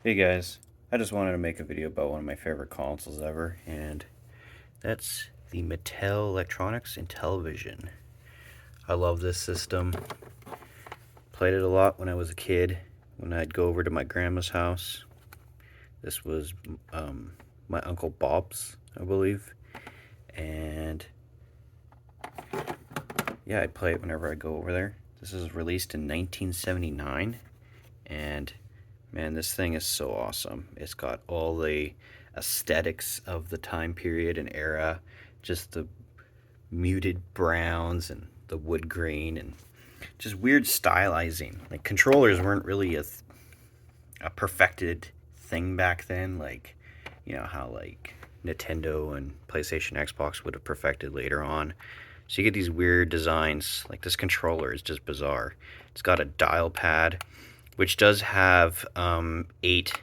Hey guys, I just wanted to make a video about one of my favorite consoles ever, and that's the Mattel Electronics Intellivision. I love this system. Played it a lot when I was a kid, when I'd go over to my grandma's house. This was my Uncle Bob's, I believe, and yeah, I'd play it whenever I go over there. This was released in 1979, and man, this thing is so awesome. It's got all the aesthetics of the time period and era, just the muted browns and the wood grain and just weird stylizing. Like controllers weren't really a perfected thing back then, like you know how like Nintendo and PlayStation, Xbox would have perfected later on. So you get these weird designs. Like this controller is just bizarre. It's got a dial pad, which does have 8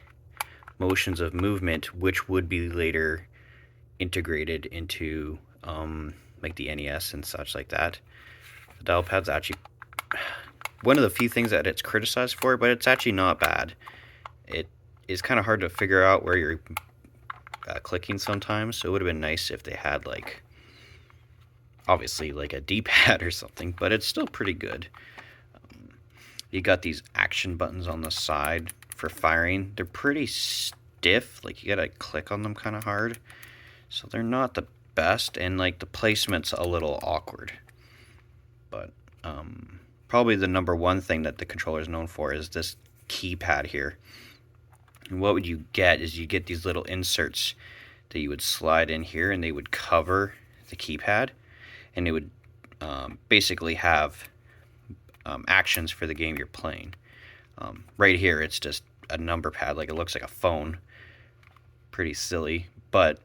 motions of movement, which would be later integrated into like the NES and such like that. The dial pad's actually one of the few things that it's criticized for, but it's actually not bad. It is kind of hard to figure out where you're clicking sometimes, so it would have been nice if they had like obviously like a D-pad or something, but it's still pretty good. You got these action buttons on the side for firing. They're pretty stiff, like you gotta click on them kind of hard, so they're not the best, and like the placement's a little awkward. But probably the number one thing that the controller is known for is this keypad here. And what would you get is you get these little inserts that you would slide in here, and they would cover the keypad, and it would basically have actions for the game you're playing. Right here, it's just a number pad, like it looks like a phone. Pretty silly, but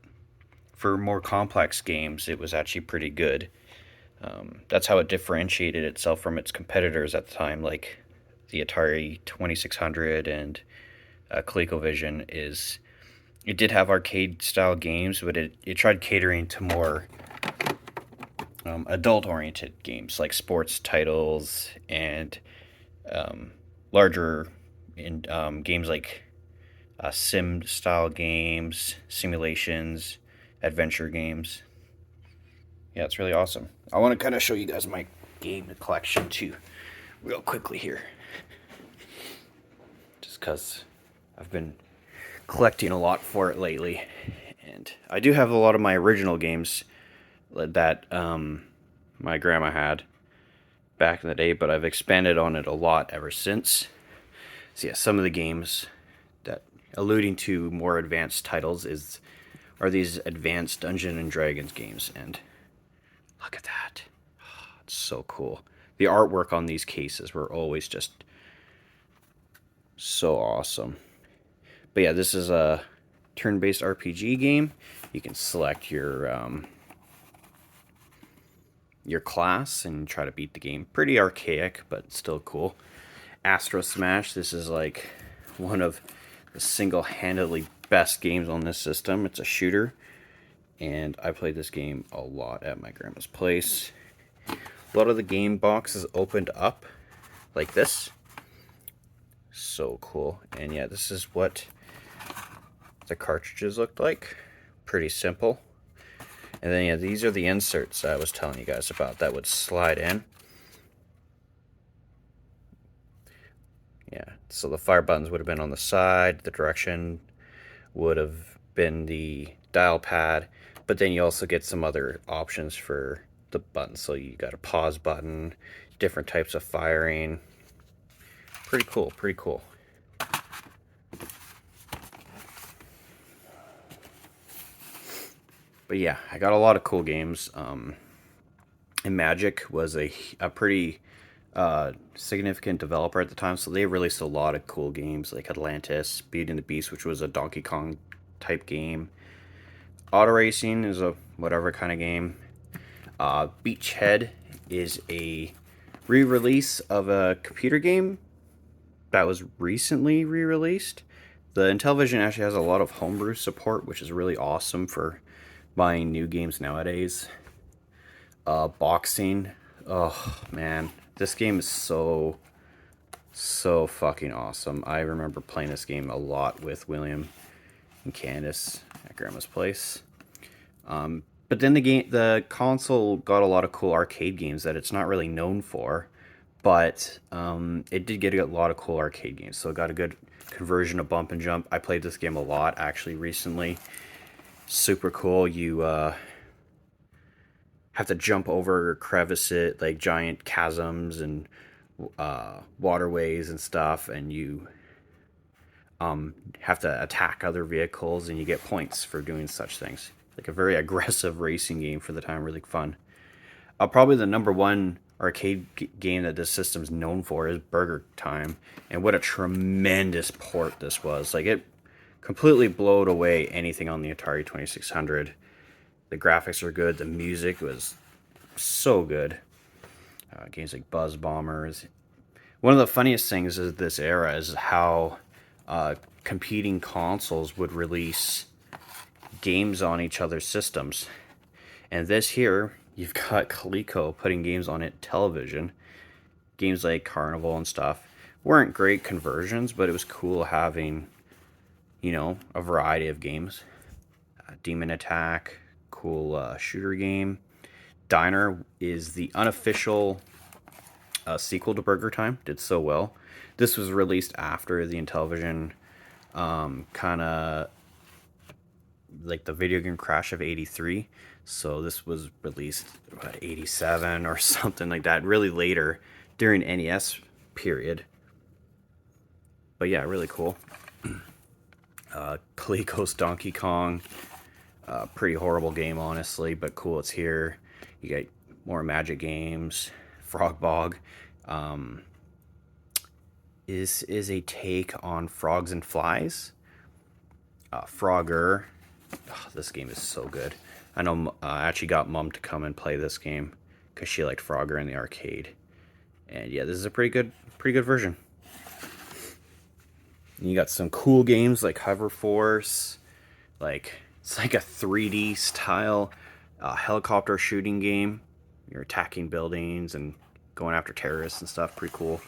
for more complex games, it was actually pretty good. That's how it differentiated itself from its competitors at the time, like the Atari 2600 and ColecoVision. Is it did have arcade style games, but it tried catering to more adult oriented games like sports titles and larger in games like sim style games, simulations, adventure games. Yeah, it's really awesome. I want to kind of show you guys my game collection too, real quickly here, just because I've been collecting a lot for it lately, and I do have a lot of my original games that my grandma had back in the day, but I've expanded on it a lot ever since. So yeah, some of the games that alluding to more advanced titles are these advanced Dungeons and Dragons games, and look at that. Oh, it's so cool. The artwork on these cases were always just so awesome. But yeah, this is a turn-based RPG game. You can select your class and try to beat the game. Pretty archaic, but still cool. Astro Smash. This is like one of the single-handedly best games on this system. It's a shooter, and I played this game a lot at my grandma's place. A lot of the game boxes opened up like this. So cool. And yeah, this is what the cartridges looked like. Pretty simple. And then yeah, these are the inserts I was telling you guys about that would slide in. Yeah, so the fire buttons would have been on the side, the direction would have been the dial pad, but then you also get some other options for the buttons. So you got a pause button, different types of firing. Pretty cool, pretty cool. But yeah, I got a lot of cool games. And Magic was a pretty significant developer at the time, so they released a lot of cool games like Atlantis, Beauty and the Beast, which was a Donkey Kong type game. Auto Racing is a whatever kind of game. Beachhead is a re-release of a computer game that was recently re-released. The Intellivision actually has a lot of homebrew support, which is really awesome for buying new games nowadays. Boxing. Oh man, this game is so So fucking awesome. I remember playing this game a lot with William and Candace at Grandma's place. But then the console got a lot of cool arcade games that it's not really known for, but it did get a lot of cool arcade games. So it got a good conversion of Bump and Jump. I played this game a lot actually recently. Super cool. You have to jump over crevices, like giant chasms and waterways and stuff, and you have to attack other vehicles, and you get points for doing such things. Like a very aggressive racing game for the time, really fun. Probably the number one arcade game that this system's known for is Burger Time, and what a tremendous port this was. Like it completely blowed away anything on the Atari 2600. The graphics are good, the music was so good. Games like Buzz Bombers. One of the funniest things of this era is how competing consoles would release games on each other's systems. And this here, you've got Coleco putting games on Intellivision. Games like Carnival and stuff weren't great conversions, but it was cool having, a variety of games. Demon Attack, cool shooter game. Diner is the unofficial sequel to Burger Time. Did so well. This was released after the Intellivision kind of like the video game crash of 83. So this was released, 87 or something like that, really later during NES period. But yeah, really cool. Coleco's Donkey Kong. Pretty horrible game, honestly, but cool it's here. You got more Magic games. Frog Bog. Is a take on Frogs and Flies. Frogger. Oh, this game is so good. I know I actually got Mom to come and play this game because she liked Frogger in the arcade. And yeah, this is a pretty good version. And you got some cool games like Hover Force. It's like a 3D style helicopter shooting game. You're attacking buildings and going after terrorists and stuff. Pretty cool.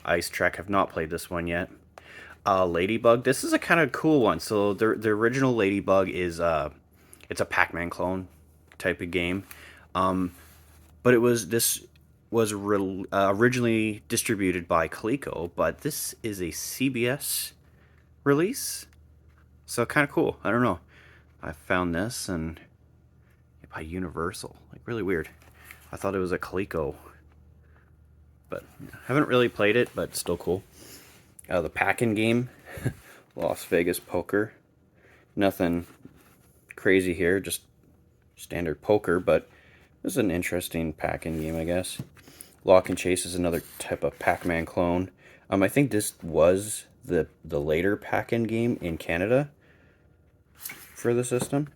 Ice Trek. Have not played this one yet. Ladybug. This is a kind of cool one. So the original Ladybug is it's a Pac-Man clone type of game, but this was originally distributed by Coleco, but this is a CBS release, so kind of cool. I don't know. I found this and by Universal, like really weird. I thought it was a Coleco, but haven't really played it, but still cool. The Pac-In game, Las Vegas Poker. Nothing crazy here, just standard poker, but this is an interesting Pac-In game, I guess. Lock and Chase is another type of Pac-Man clone. I think this was the later Pac-In game in Canada for the system.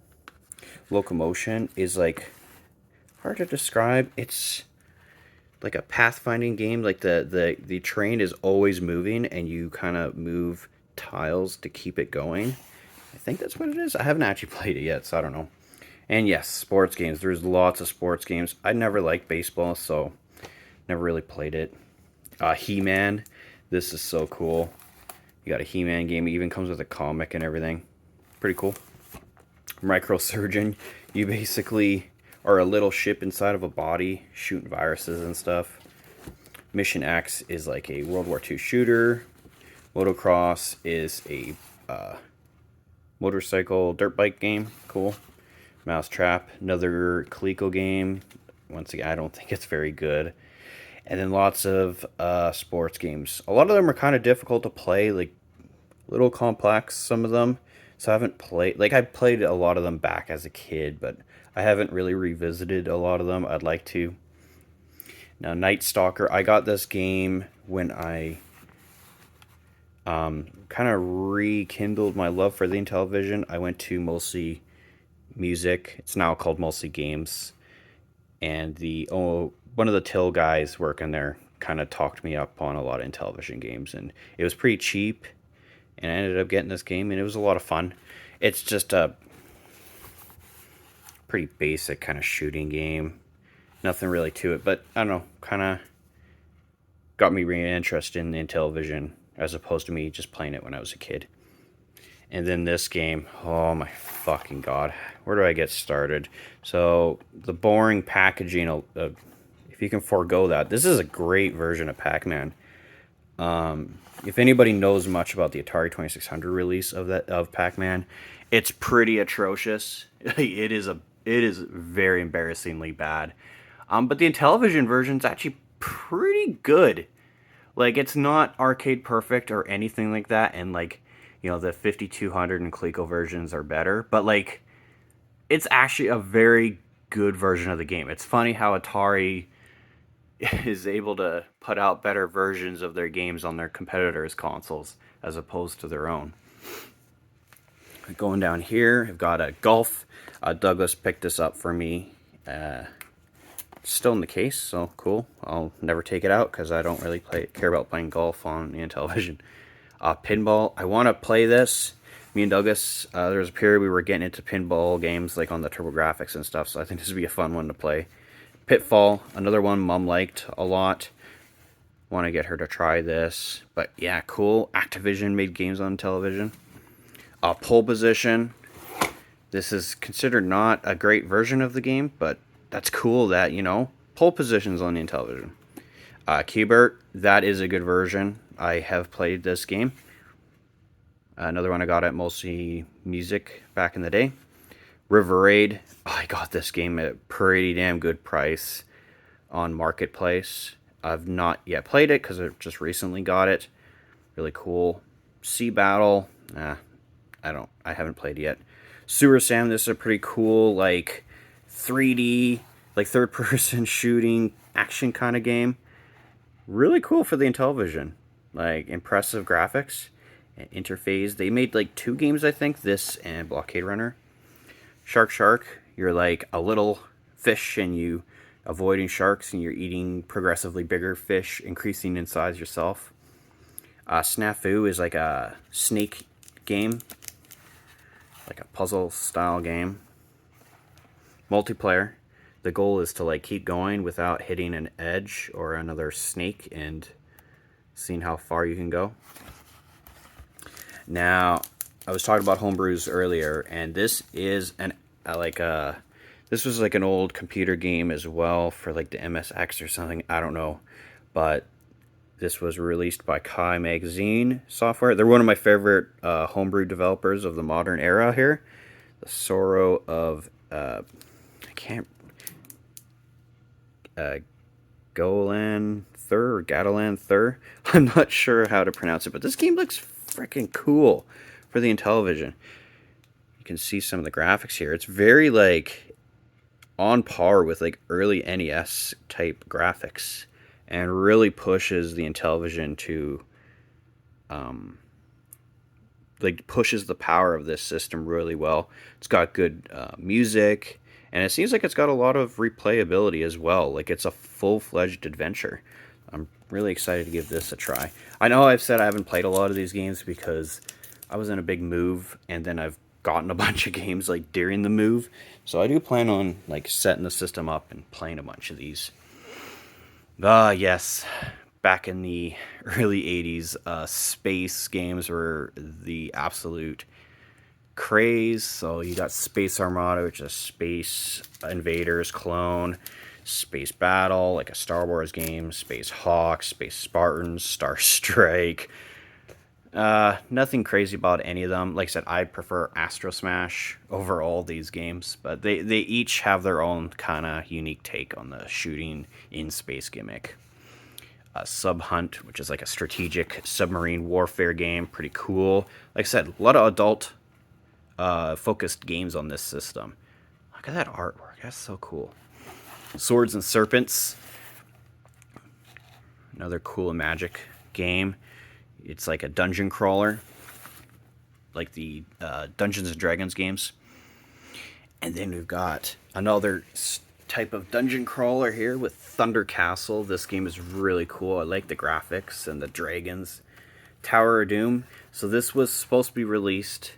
Locomotion is like hard to describe. It's like a pathfinding game. Like the train is always moving and you kind of move tiles to keep it going. I think that's what it is. I haven't actually played it yet, so I don't know. And yes, sports games. There's lots of sports games. I never liked baseball, so never really played it. He-Man. This is so cool. You got a He-Man game. It even comes with a comic and everything. Pretty cool. Microsurgeon. You basically are a little ship inside of a body shooting viruses and stuff. Mission X is like a World War II shooter. Motocross is a motorcycle dirt bike game. Cool. Mousetrap, another Coleco game. Once again, I don't think it's very good. And then lots of sports games. A lot of them are kind of difficult to play, like a little complex, some of them. So I haven't played, like I played a lot of them back as a kid, but I haven't really revisited a lot of them. I'd like to. Now, Night Stalker, I got this game when I kind of rekindled my love for the Intellivision. I went to Mostly Music. It's now called Mostly Games. And one of the till guys working there kind of talked me up on a lot of Intellivision games. And it was pretty cheap. And I ended up getting this game, and it was a lot of fun. It's just a pretty basic kind of shooting game. Nothing really to it, but I don't know, kind of got me really interested in Intellivision as opposed to me just playing it when I was a kid. And then this game, oh my fucking god, where do I get started? So the boring packaging, if you can forego that, this is a great version of Pac-Man. If anybody knows much about the Atari 2600 release of Pac-Man, it's pretty atrocious. It is very embarrassingly bad. But the Intellivision version is actually pretty good. Like, it's not arcade perfect or anything like that, and like, you know, the 5200 and Coleco versions are better, but like, it's actually a very good version of the game. It's funny how Atari is able to put out better versions of their games on their competitors' consoles as opposed to their own. Going down here, I've got a golf. Douglas picked this up for me. Still in the case, so cool. I'll never take it out because I don't really care about playing golf on the Intellivision. Pinball, I want to play this. Me and Douglas, there was a period we were getting into pinball games like on the TurboGrafx and stuff, so I think this would be a fun one to play. Pitfall, another one Mom liked a lot. Want to get her to try this. But yeah, cool. Activision made games on television. Pole Position. This is considered not a great version of the game, but that's cool that, you know, pole positions on the Intellivision. Keybert, that is a good version. I have played this game. Another one I got at Mostly Music back in the day. River Raid. Oh, I got this game at a pretty damn good price on Marketplace. I've not yet played it because I just recently got it. Really cool. Sea Battle. I haven't played it yet. Sewer Sam, this is a pretty cool, like, 3D, like, third-person shooting action kind of game. Really cool for the Intellivision. Like, impressive graphics and interface. They made, like, 2 games, I think, this and Blockade Runner. Shark, you're like a little fish and you avoiding sharks and you're eating progressively bigger fish, increasing in size yourself. Snafu is like a snake game, like a puzzle style game. Multiplayer, the goal is to like keep going without hitting an edge or another snake and seeing how far you can go. Now, I was talking about homebrews earlier, and this is this was like an old computer game as well for like the MSX or something. I don't know, but this was released by Kai Magazine Software. They're one of my favorite homebrew developers of the modern era here. The Sorrow of Golan Thur or Gadalan Thur. I'm not sure how to pronounce it, but this game looks freaking cool for the Intellivision. You can see some of the graphics here. It's very like on par with like early NES type graphics and really pushes the Intellivision to like pushes the power of this system really well. It's got good music, and it seems like it's got a lot of replayability as well. Like it's a full-fledged adventure. I'm really excited to give this a try. I know I've said I haven't played a lot of these games because I was in a big move, and then I've gotten a bunch of games like during the move. So I do plan on like setting the system up and playing a bunch of these. Yes, back in the early 80s, space games were the absolute craze. So you got Space Armada, which is Space Invaders clone, Space Battle, like a Star Wars game, Space Hawk, Space Spartans, Star Strike. Nothing crazy about any of them. Like I said, I prefer Astro Smash over all these games, but they each have their own kind of unique take on the shooting in space gimmick. Sub Hunt, which is like a strategic submarine warfare game, pretty cool. Like I said, a lot of adult focused games on this system. Look at that artwork, that's so cool. Swords and Serpents, another cool Magic game. It's like a dungeon crawler, like the Dungeons and Dragons games. And then we've got another type of dungeon crawler here with Thunder Castle. This game is really cool. I like the graphics and the dragons. Tower of Doom. So this was supposed to be released,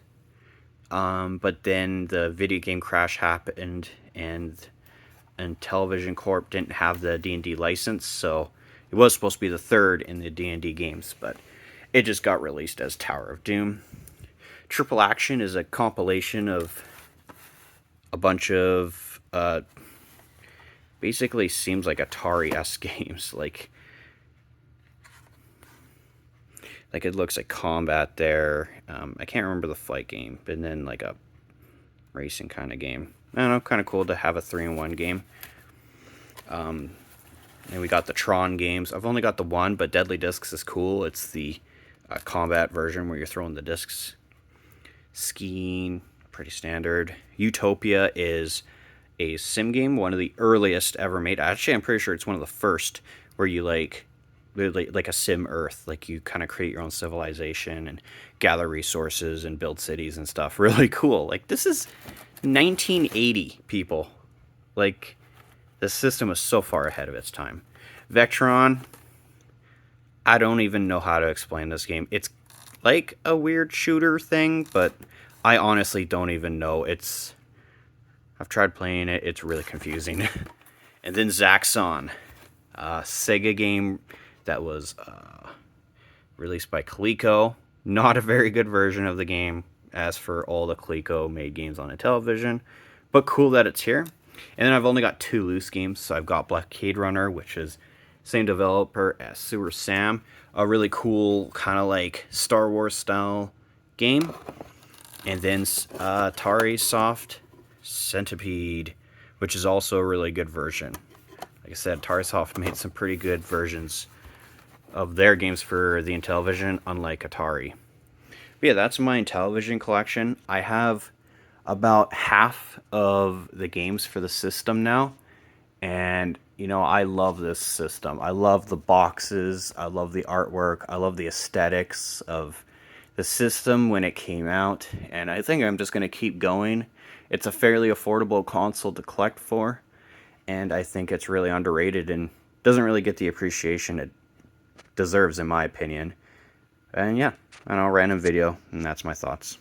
but then the video game crash happened, and Intellivision Corp didn't have the D&D license, so It was supposed to be the third in the D&D games, but it just got released as Tower of Doom. Triple Action is a compilation of a bunch of basically seems like Atari-esque games. Like it looks like combat there. I can't remember the fight game, but then like a racing kind of game. I don't know, kind of cool to have a 3-in-1 game. And we got the Tron games. I've only got the one, but Deadly Discs is cool. It's the combat version where you're throwing the discs. Skiing, pretty standard. Utopia is a sim game, one of the earliest ever made. Actually, I'm pretty sure it's one of the first where you like a sim Earth, like you kind of create your own civilization and gather resources and build cities and stuff. Really cool. Like, this is 1980, people. Like, the system was so far ahead of its time. Vectron, I don't even know how to explain this game. It's like a weird shooter thing, but I honestly don't even know. I've tried playing it. It's really confusing. And then Zaxxon, a Sega game that was released by Coleco. Not a very good version of the game, as for all the Coleco made games on Intellivision, but cool that it's here. And then I've only got 2 loose games. So I've got Blockade Runner, which is same developer as Sewer Sam, a really cool kind of like Star Wars style game. And then Atari Soft Centipede, which is also a really good version. Like I said, Atari Soft made some pretty good versions of their games for the Intellivision, unlike Atari. But yeah, that's my Intellivision collection. I have about half of the games for the system now, and you know, I love this system. I love the boxes, I love the artwork, I love the aesthetics of the system when it came out, and I think I'm just going to keep going. It's a fairly affordable console to collect for, and I think it's really underrated and doesn't really get the appreciation it deserves, in my opinion. And yeah, I know, random video, and that's my thoughts.